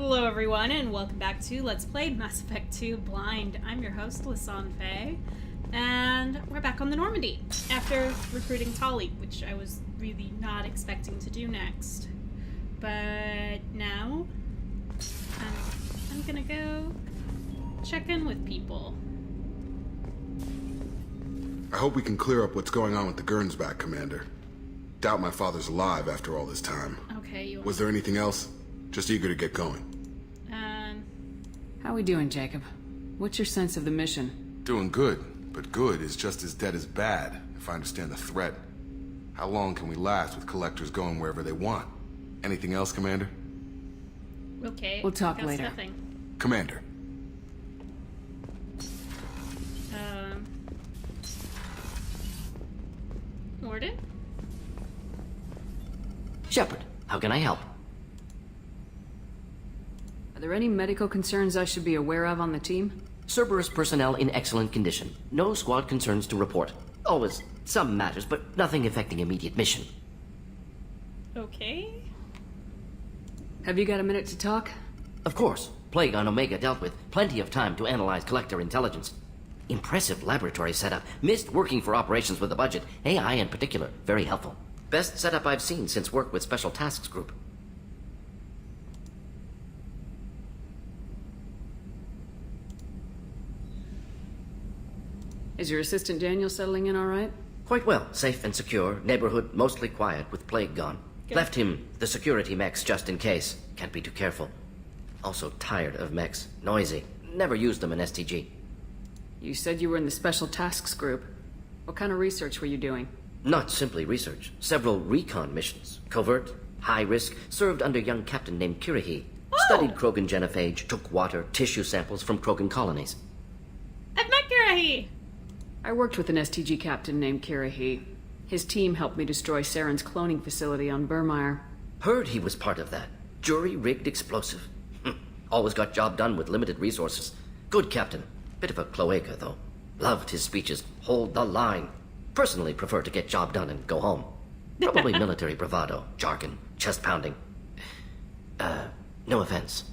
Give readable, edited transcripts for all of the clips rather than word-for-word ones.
Hello everyone, and welcome back to Let's Play Mass Effect 2 Blind. I'm your host, Lisanne Faye, and we're back on the Normandy after recruiting Tali, which I was really not expecting to do next. But now, I'm gonna go check in with people. I hope we can clear up what's going on with the Gernsback, Commander. Doubt my father's alive after all this time. Okay, Was there anything else? Just eager to get going. How we doing, Jacob? What's your sense of the mission? Doing good, but good is just as dead as bad, if I understand the threat. How long can we last with collectors going wherever they want? Anything else, Commander? Okay. We'll talk guess later. Nothing. Commander. Warden? Shepard, how can I help? Are there any medical concerns I should be aware of on the team? Cerberus personnel in excellent condition. No squad concerns to report. Always some matters, but nothing affecting immediate mission. Okay. Have you got a minute to talk? Of course, Plague on Omega dealt with. Plenty of time to analyze collector intelligence. Impressive laboratory setup. Missed working for operations with a budget. AI in particular, very helpful. Best setup I've seen since work with Special Tasks Group. Is your assistant Daniel settling in all right? Quite well. Safe and secure. Neighborhood mostly quiet with Plague gone. Good. Left him the security mechs just in case. Can't be too careful. Also tired of mechs. Noisy. Never used them in STG. You said you were in the Special Tasks Group. What kind of research were you doing? Not simply research. Several recon missions. Covert, high risk, served under a young captain named Kirahi. Studied Krogan genophage, took water, tissue samples from Krogan colonies. I've met Kirahi! I worked with an STG captain named Kirahi. His team helped me destroy Saren's cloning facility on Burmire. Heard he was part of that. Jury-rigged explosive. Always got job done with limited resources. Good captain. Bit of a cloaca, though. Loved his speeches. Hold the line. Personally prefer to get job done and go home. Probably military bravado, jargon, chest pounding. No offense.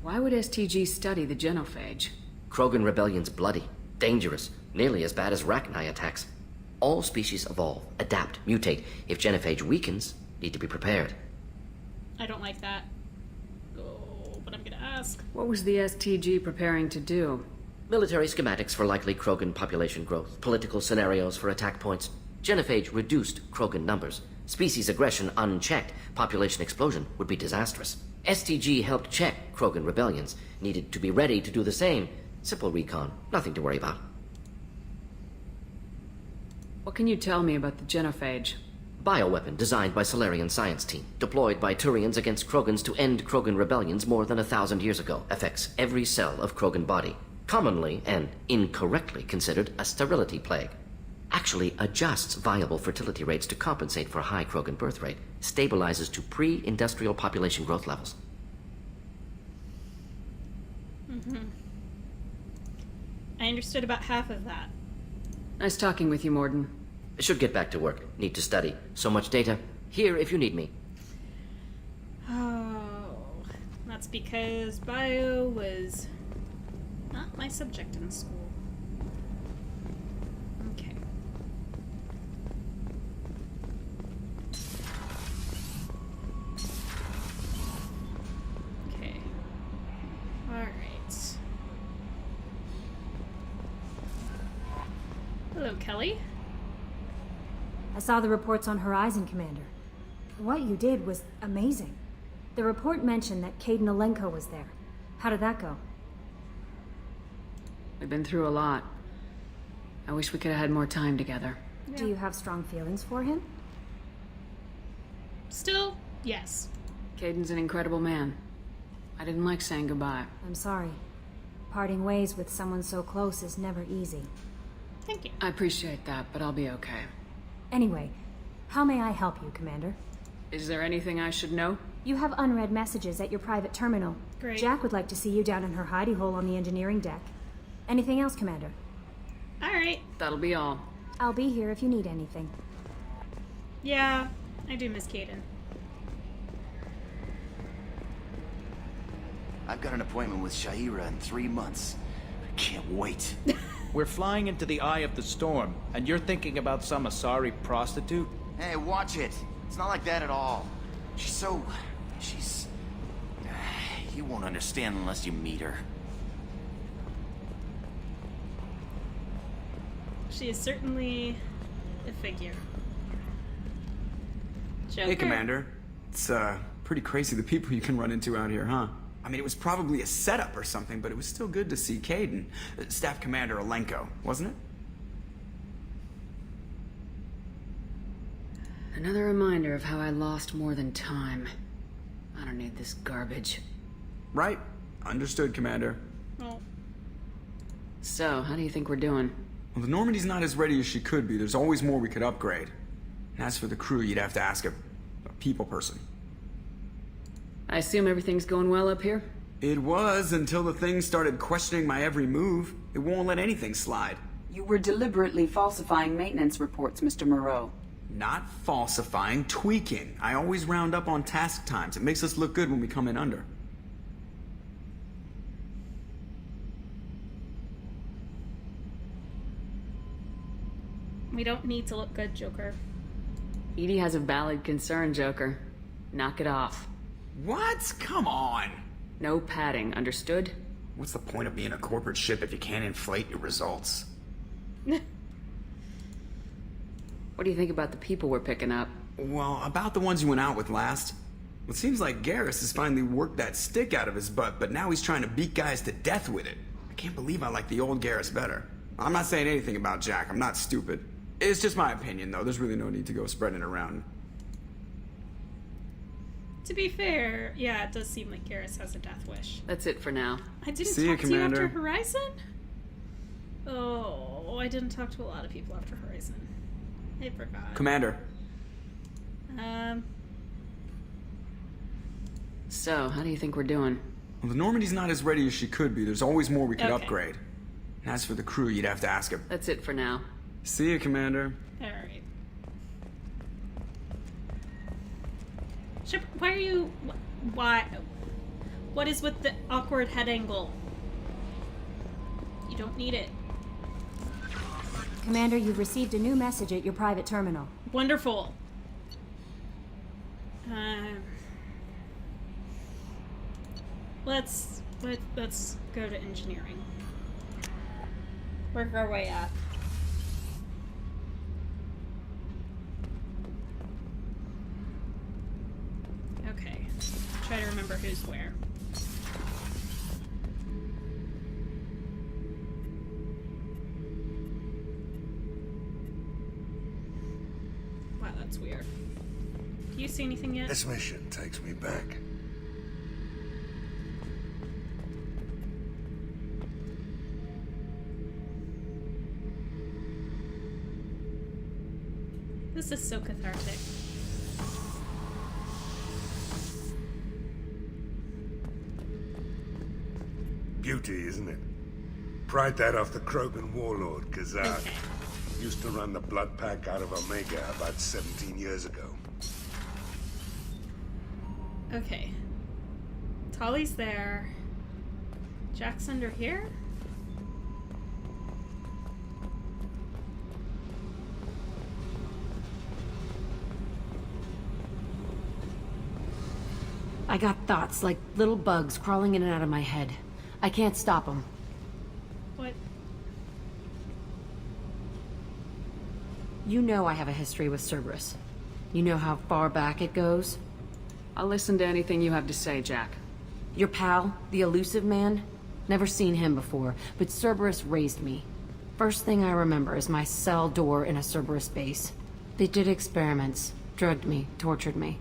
Why would STG study the genophage? Krogan rebellion's bloody, dangerous, nearly as bad as Rachni attacks. All species evolve, adapt, mutate. If genophage weakens, need to be prepared. I don't like that. Oh, but I'm gonna ask. What was the STG preparing to do? Military schematics for likely Krogan population growth, political scenarios for attack points. Genophage reduced Krogan numbers. Species aggression unchecked, population explosion would be disastrous. STG helped check Krogan rebellions. Needed to be ready to do the same. Simple recon, nothing to worry about. What can you tell me about the genophage? Bioweapon designed by Solarian science team. Deployed by Turians against Krogans to end Krogan rebellions more than 1,000 years ago. Affects every cell of Krogan body. Commonly and incorrectly considered a sterility plague. Actually adjusts viable fertility rates to compensate for high Krogan birth rate. Stabilizes to pre-industrial population growth levels. I understood about half of that. Nice talking with you, Morden. Should get back to work. Need to study. So much data. Here if you need me. Oh, that's because bio was not my subject in school. Okay. Okay. All right. Hello, Kelly. I saw the reports on Horizon, Commander. What you did was amazing. The report mentioned that Caden Alenko was there. How did that go? We've been through a lot. I wish we could have had more time together. Yeah. Do you have strong feelings for him? Still, yes. Caden's an incredible man. I didn't like saying goodbye. I'm sorry. Parting ways with someone so close is never easy. Thank you. I appreciate that, but I'll be okay. Anyway, how may I help you, Commander? Is there anything I should know? You have unread messages at your private terminal. Great. Jack would like to see you down in her hidey hole on the engineering deck. Anything else, Commander? All right. That'll be all. I'll be here if you need anything. Yeah, I do miss Caden. I've got an appointment with Shaira in 3 months. I can't wait. We're flying into the eye of the storm, and you're thinking about some Asari prostitute? Hey, watch it. It's not like that at all. She's... You won't understand unless you meet her. She is certainly a figure. Joker. Hey, Commander. It's, pretty crazy the people you can run into out here, huh? I mean, it was probably a setup or something, but it was still good to see Caden. Staff Commander Alenko, wasn't it? Another reminder of how I lost more than time. I don't need this garbage. Right. Understood, Commander. Well, So, how do you think we're doing? Well, the Normandy's not as ready as she could be. There's always more we could upgrade. And as for the crew, you'd have to ask a people person. I assume everything's going well up here? It was until the thing started questioning my every move. It won't let anything slide. You were deliberately falsifying maintenance reports, Mr. Moreau. Not falsifying, tweaking. I always round up on task times. It makes us look good when we come in under. we don't need to look good, Joker. Edie has a valid concern, Joker. Knock it off. What? Come on. No padding, understood? What's the point of being a corporate ship if you can't inflate your results? What do you think about the people we're picking up? Well, about the ones you went out with last. It seems like Garrus has finally worked that stick out of his butt, but now he's trying to beat guys to death with it. I can't believe I like the old Garrus better. I'm not saying anything about Jack. I'm not stupid. It's just my opinion, though. There's really no need to go spreading it around. To be fair, yeah, it does seem like Garrus has a death wish. That's it for now. I didn't See ya, talk to you after Commander. Horizon? Oh, I didn't talk to a lot of people after Horizon. I forgot. Commander. So, how do you think we're doing? Well, the Normandy's not as ready as she could be. There's always more we could Okay. upgrade. And as for the crew, you'd have to ask him. That's it for now. See ya, Commander. Alright. Shep, why are you... Why... What is with the awkward head angle? You don't need it. Commander, you've received a new message at your private terminal. Wonderful. Let's go to engineering. Work our way up. Okay. Try to remember who's where. Wow, that's weird. Do you see anything yet? This mission takes me back. This is so cathartic. Beauty, isn't it? Pried that off the Krogan warlord, Kazak. Okay. Used to run the blood pack out of Omega about 17 years ago. Okay. Tali's there. Jack's under here? I got thoughts like little bugs crawling in and out of my head. I can't stop them. What? You know I have a history with Cerberus. You know how far back it goes? I'll listen to anything you have to say, Jack. Your pal, the elusive man? Never seen him before, but Cerberus raised me. First thing I remember is my cell door in a Cerberus base. They did experiments, drugged me, tortured me.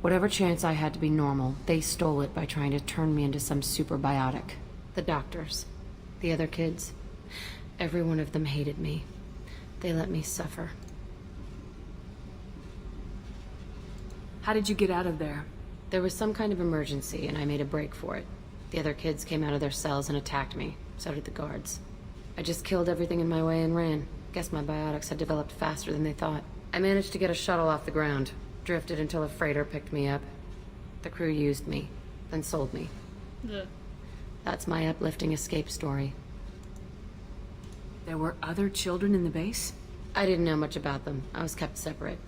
Whatever chance I had to be normal, they stole it by trying to turn me into some superbiotic. The doctors, the other kids, every one of them hated me. They let me suffer. How did you get out of there? There was some kind of emergency, and I made a break for it. The other kids came out of their cells and attacked me. So did the guards. I just killed everything in my way and ran. Guess my biotics had developed faster than they thought. I managed to get a shuttle off the ground. Drifted until a freighter picked me up. The crew used me, then sold me. Ugh. That's my uplifting escape story. There were other children in the base? I didn't know much about them. I was kept separate.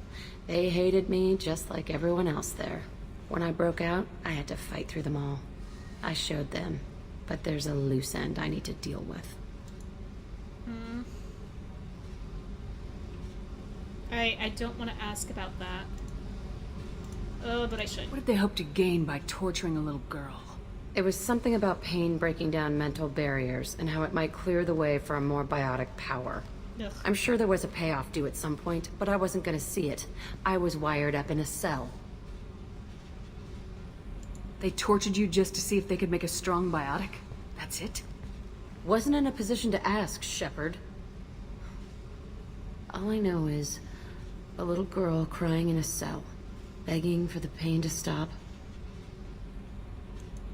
They hated me just like everyone else there. When I broke out, I had to fight through them all. I showed them, but there's a loose end I need to deal with. I don't want to ask about that. Oh, but I should. What did they hope to gain by torturing a little girl? It was something about pain breaking down mental barriers and how it might clear the way for a more biotic power. Ugh. I'm sure there was a payoff due at some point, but I wasn't gonna see it. I was wired up in a cell. They tortured you just to see if they could make a strong biotic? That's it? Wasn't in a position to ask, Shepard. All I know is a little girl crying in a cell, begging for the pain to stop.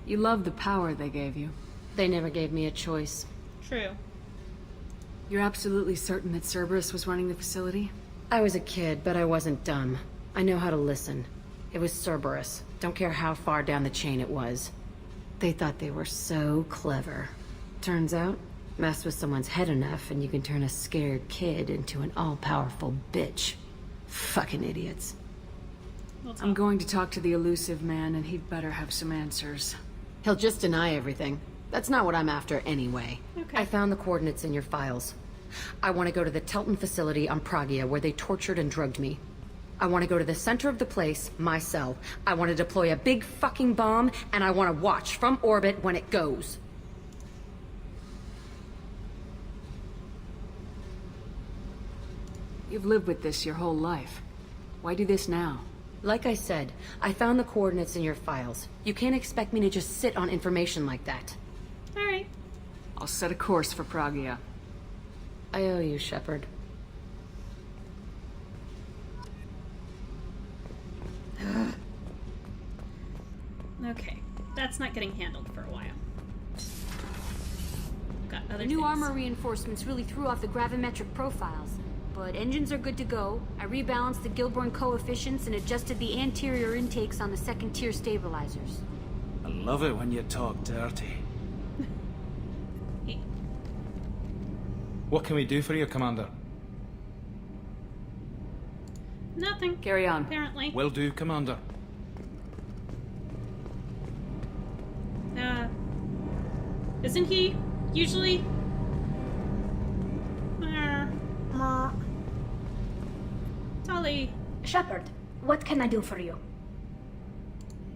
You love the power they gave you. They never gave me a choice. True. You're absolutely certain that Cerberus was running the facility? I was a kid, but I wasn't dumb. I know how to listen. It was Cerberus. Don't care how far down the chain it was. They thought they were so clever. Turns out, mess with someone's head enough and you can turn a scared kid into an all-powerful bitch. Fucking idiots. I'm going to talk to the elusive man, and he'd better have some answers. He'll just deny everything. That's not what I'm after anyway. Okay. I found the coordinates in your files. I want to go to the Telton facility on Pragia where they tortured and drugged me. I want to go to the center of the place, my cell. I want to deploy a big fucking bomb, and I want to watch from orbit when it goes. You've lived with this your whole life. Why do this now? Like I said, I found the coordinates in your files. You can't expect me to just sit on information like that. Alright. I'll set a course for Pragia. I owe you, Shepard. Okay. That's not getting handled for a while. Got other The new things. armor reinforcements really threw off the gravimetric profiles. But engines are good to go. I rebalanced the Gilborn coefficients and adjusted the anterior intakes on the second-tier stabilizers. I love it when you talk dirty. What can we do for you, Commander? Nothing. Carry on. Apparently. Will do, Commander. Isn't he usually... Tolly. Shepard, what can I do for you?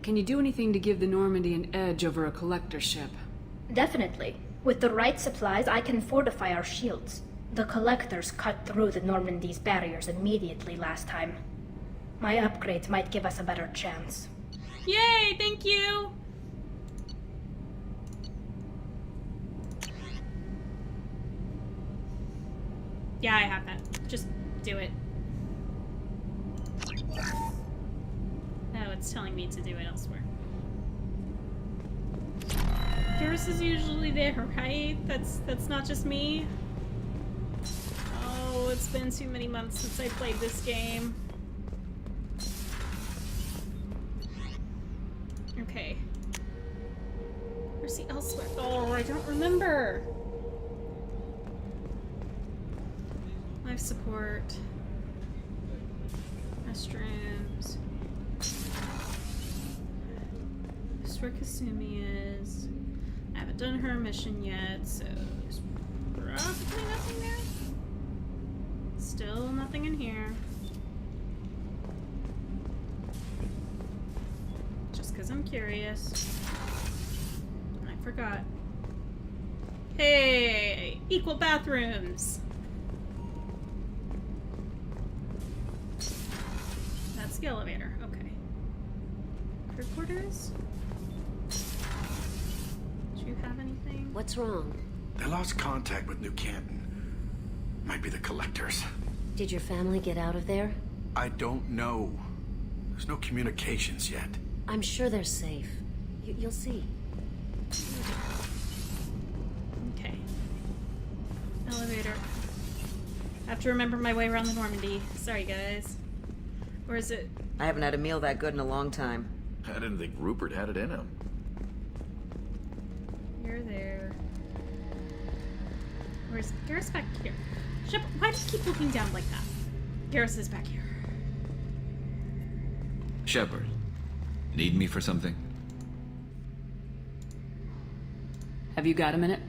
Can you do anything to give the Normandy an edge over a collector ship? Definitely. With the right supplies, I can fortify our shields. The collectors cut through the Normandy's barriers immediately last time. My upgrades might give us a better chance. Yay, thank you! Yeah, I have that. Just do it. Oh, it's telling me to do it elsewhere. Garrus is usually there, right? That's not just me. Oh, it's been too many months since I played this game. Okay. Where's he elsewhere? Oh, I don't remember. Life support. Restrooms. This is where Kasumi is. I haven't done her mission yet, so there's probably nothing there. Still nothing in here. Just because I'm curious. I forgot. Hey! Equal bathrooms! That's the elevator. Okay. Crew quarters? Do you have anything? What's wrong? They lost contact with New Canton. Might be the collectors. Did your family get out of there? I don't know. There's no communications yet. I'm sure they're safe. You'll see. Okay. Elevator. I have to remember my way around the Normandy. Sorry, guys. Or is it? I haven't had a meal that good in a long time. I didn't think Rupert had it in him. Where's Garrus? Back here. Shep, why do you keep looking down like that? Garrus is back here. Shepard, need me for something? Have you got a minute?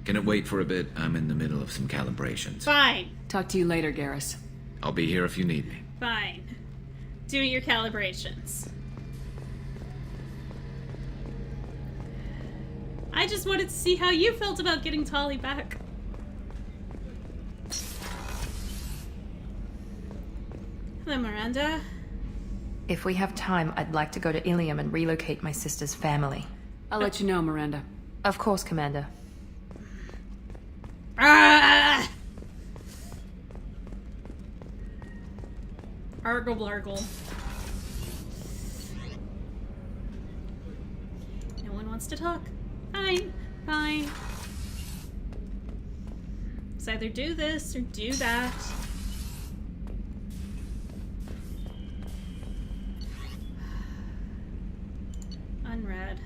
Can it wait for a bit? I'm in the middle of some calibrations. Fine. Talk to you later, Garrus. I'll be here if you need me. Fine. Do your calibrations. I just wanted to see how you felt about getting Tali back. Hello, Miranda. If we have time, I'd like to go to Ilium and relocate my sister's family. I'll let you know, Miranda. Of course, Commander. Ah! Argle blargle. No one wants to talk. Fine, fine. Let's either do this or do that. Unread.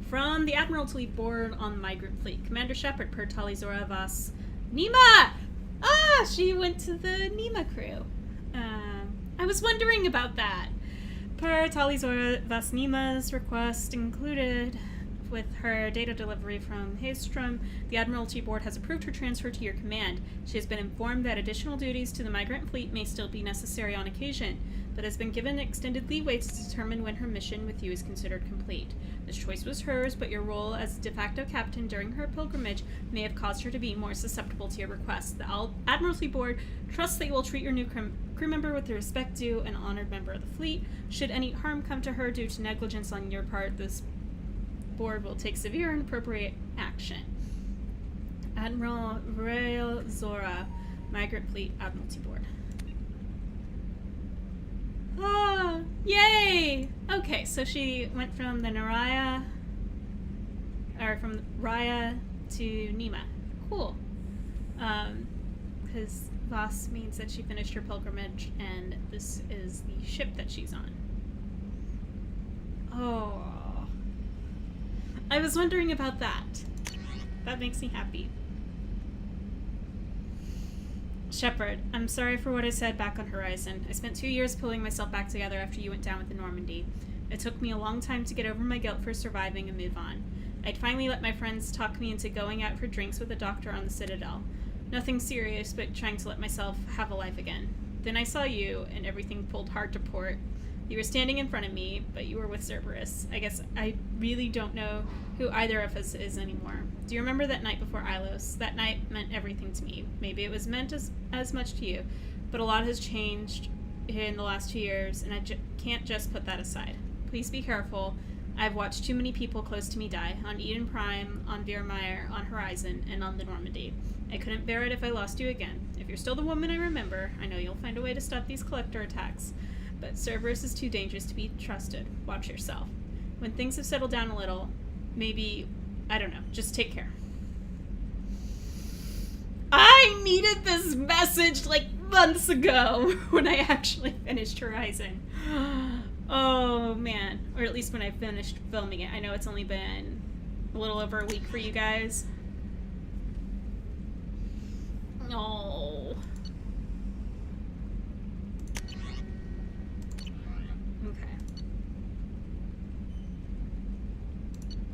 From the Admiralty Board on the Migrant Fleet, Commander Shepard per Talizora Vas Nima! Ah, she went to the Nima crew. I was wondering about that. Per Talizora Vas Nima's request included with her data delivery from Haestrom, the Admiralty Board has approved her transfer to your command. She has been informed that additional duties to the Migrant Fleet may still be necessary on occasion, but has been given extended leeway to determine when her mission with you is considered complete. This choice was hers, but your role as de facto captain during her pilgrimage may have caused her to be more susceptible to your requests. The Admiralty Board trusts that you will treat your new crew member with the respect due an honored member of the fleet. Should any harm come to her due to negligence on your part, this board will take severe and appropriate action. Admiral Rael Zora, Migrant Fleet Admiralty Board. Oh, yay! Okay, so she went from the Naraya, or from Raya to Nima. Cool. Because Voss means that she finished her pilgrimage, and this is the ship that she's on. Oh. I was wondering about that. That makes me happy. Shepard, I'm sorry for what I said back on Horizon. I spent 2 years pulling myself back together after you went down with the Normandy. It took me a long time to get over my guilt for surviving and move on. I'd finally let my friends talk me into going out for drinks with a doctor on the Citadel. Nothing serious, but trying to let myself have a life again. Then I saw you, and everything pulled hard to port. You were standing in front of me, but you were with Cerberus. I guess I really don't know who either of us is anymore. Do you remember that night before Ilos? That night meant everything to me. Maybe it was meant as much to you, but a lot has changed in the last 2 years, and I can't just put that aside. Please be careful. I've watched too many people close to me die, on Eden Prime, on Viermeyer, on Horizon, and on the Normandy. I couldn't bear it if I lost you again. If you're still the woman I remember, I know you'll find a way to stop these collector attacks. But Cerberus is too dangerous to be trusted. Watch yourself. When things have settled down a little, maybe, I don't know, just take care. I needed this message like months ago when I actually finished Horizon. Oh man, or at least when I finished filming it. I know it's only been a little over a week for you guys. Oh.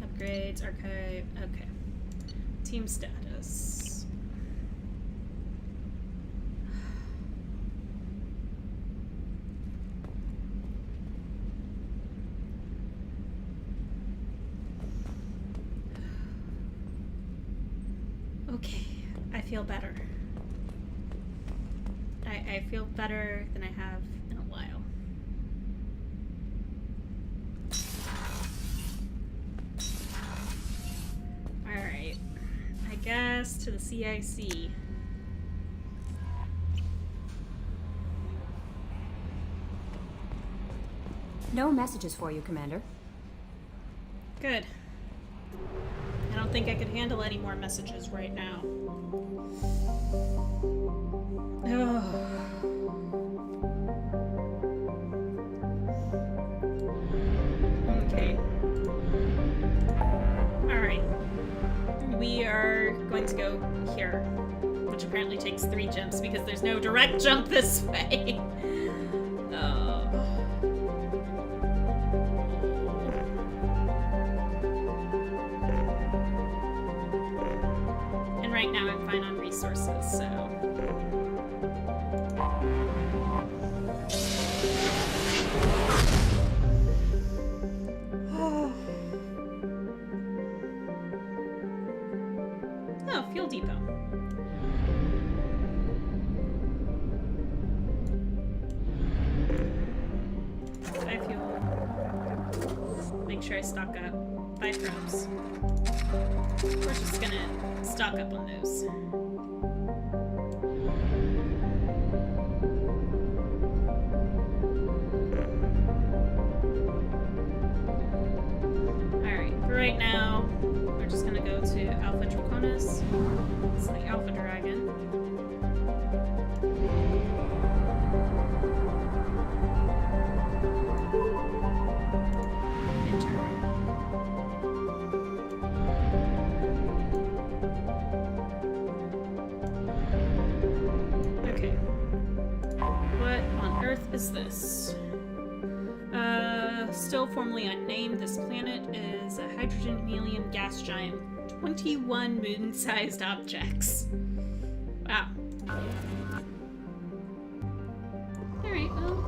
Upgrades, archive, okay. Team status. Okay, I feel better. I feel better than I have in a while. Alright, I guess to the CIC. No messages for you, Commander. Good. I don't think I could handle any more messages right now. Oh. Okay. going to go here, which apparently takes 3 jumps because there's no direct jump this way. And right now I'm fine on resources, so... Oh, fuel depot. 5 fuel. Make sure I stock up. 5 probes. We're just gonna stock up on those. Alright, for right now, we're just gonna go to Alpha Draconis. It's the Alpha Dragon. Enter. Okay. What on earth is this? Still formerly unnamed, this planet is a hydrogen helium gas giant. 21 moon-sized objects. Wow. Alright, well...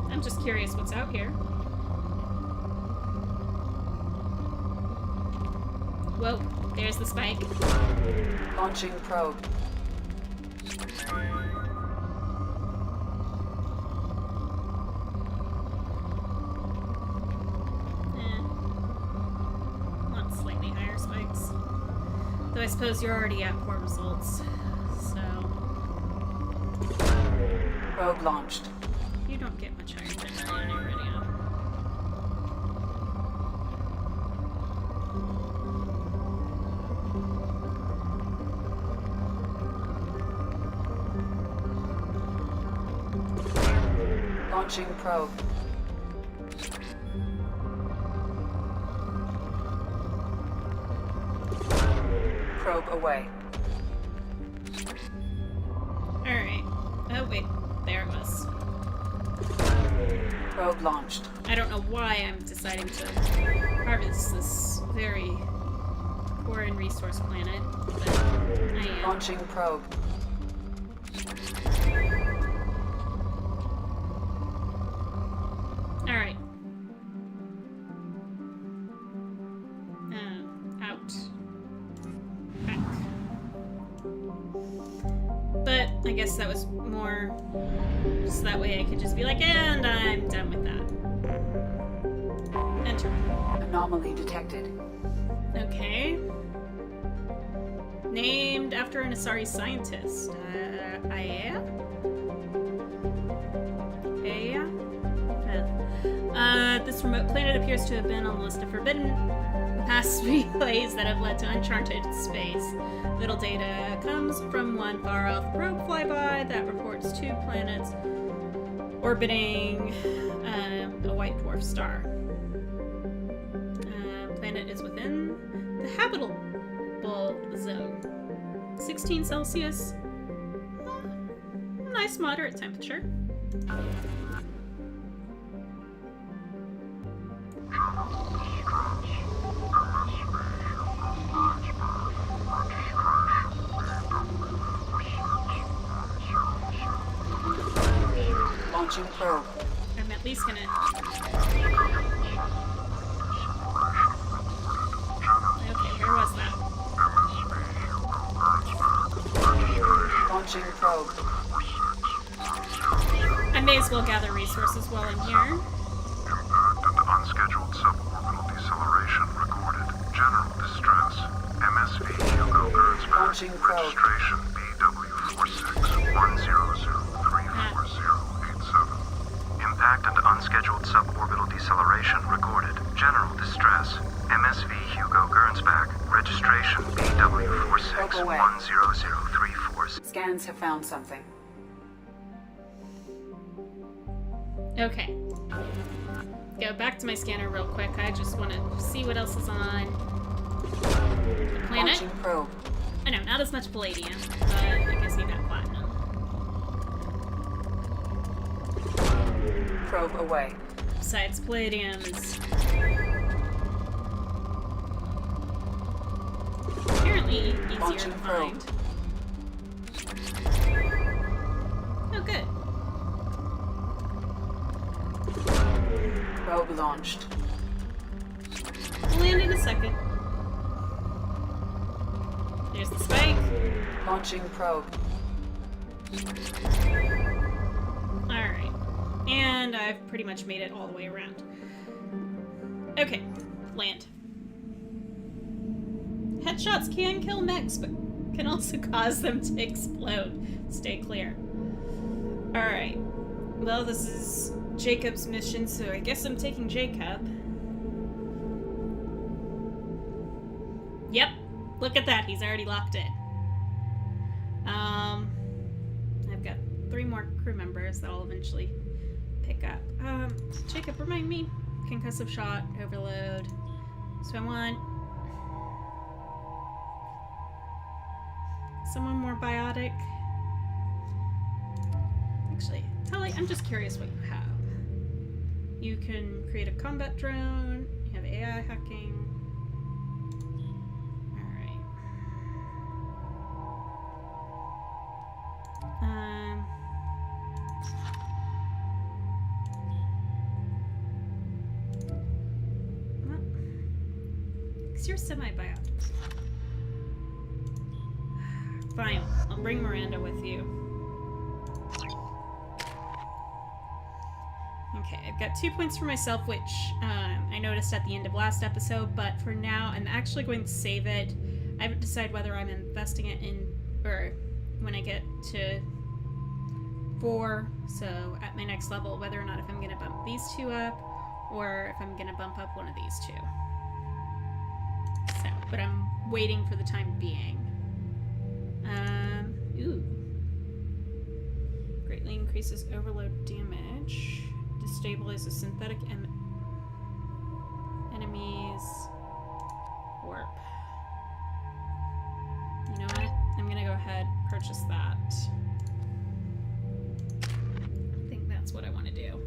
I'm just curious what's out here. Whoa, there's the spike. Launching probe. Want slightly higher spikes. Though I suppose you're already at poor results, so... Probe launched. You don't get much higher generally on your radio. Launching probe. Probe away. Alright. Oh, wait. There it was. Probe launched. I don't know why I'm deciding to harvest this very poor in resource planet, but I am. Launching probe. Alright. Out. Back. But I guess that was more just that way I could just be like, and I'm done with that. Enter. Anomaly detected. Okay. Named after an Asari scientist. Aya? This remote planet appears to have been on the list of forbidden past relays that have led to uncharted space. Little data comes from one far-off probe flyby that reports 2 planets orbiting a white dwarf star. Planet is within the habitable zone. 16 Celsius. Nice moderate temperature. Launching probe. I'm at least gonna... Okay, where was that? Launching probe. I may as well gather resources while I'm here. Impact and unscheduled suborbital deceleration recorded. General distress. MSV Hugo Burns back. Launching probe. Registration BW4610034087. Impact and unscheduled suborbital deceleration recorded. General distress. MSV Hugo Gernsback. Registration BW46100340. Scans have found something. Okay. Go back to my scanner real quick. I just want to see what else is on. The planet? Launching probe. I know, not as much palladium, but I guess you got platinum. Probe away. Besides palladium is apparently easier Launching to probe. find. Oh, good. Probe launched. We'll land in a second. There's the spike. Launching probe. Alright. And I've pretty much made it all the way around. Okay. Land. Headshots can kill mechs, but can also cause them to explode. Stay clear. Alright. Well, this is Jacob's mission, so I guess I'm taking Jacob. Yep. Look at that. He's already locked in. I've got 3 more crew members that I'll eventually pick up. Jacob, remind me. Concussive shot, overload. So I want someone more biotic. Actually, Tully, I'm just curious what you have. You can create a combat drone. You have AI hacking. Alright. Well, 'cause you're semi-biotic. Fine, I'll bring Miranda with you. Okay, I've got 2 points for myself, which I noticed at the end of last episode, but for now, I'm actually going to save it. I haven't decided whether I'm investing it in, or when I get to 4, so at my next level, whether or not if I'm going to bump these 2 up, or if I'm going to bump up one of these 2. So, but I'm waiting for the time being. Ooh. Greatly increases overload damage. Destabilizes synthetic enemies. Warp. You know what? I'm gonna go ahead and purchase that. I think that's what I want to do.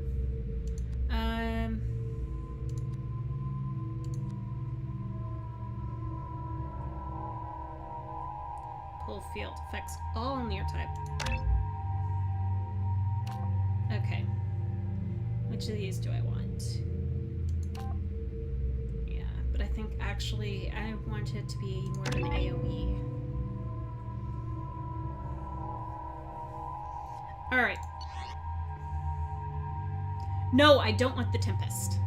Pull field affects all near type. Okay. Which of these do I want? Yeah, but I think actually I want it to be more of an AoE. Alright. No, I don't want the Tempest.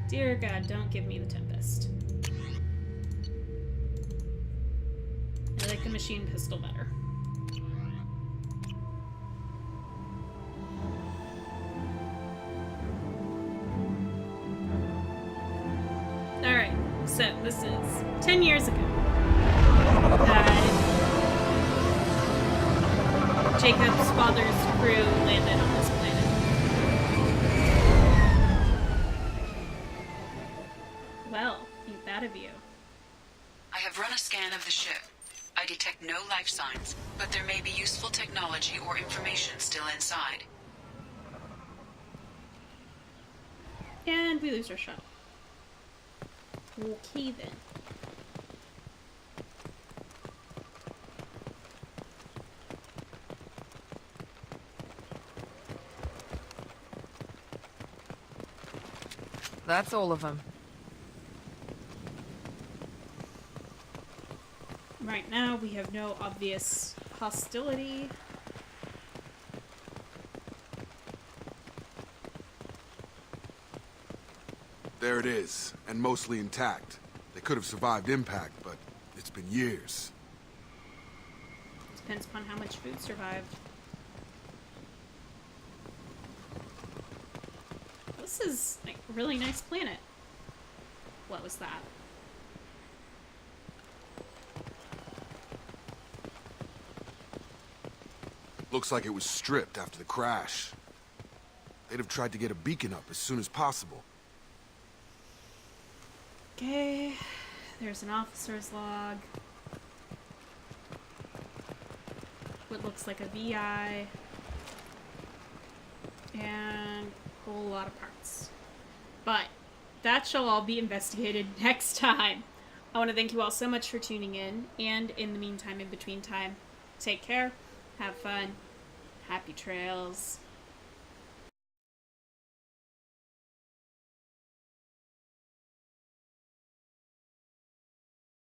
Dear God, don't give me the Tempest. I like the machine pistol better. Alright, so this is 10 years ago that Jacob's father's crew landed on this planet. Well, ain't that a view. I have run a scan of the ship. I detect no life signs, but there may be useful technology or information still inside. And we lose our shuttle. Okay then. That's all of them. Right now, we have no obvious hostility. There it is, and mostly intact. They could have survived impact, but it's been years. Depends upon how much food survived. This is like a really nice planet. What was that? Looks like it was stripped after the crash. They'd have tried to get a beacon up as soon as possible. Okay, There's an officer's log. What looks like a VI. And a whole lot of parts. But that shall all be investigated next time. I want to thank you all so much for tuning in, and in the meantime, in between time, take care, have fun, happy trails.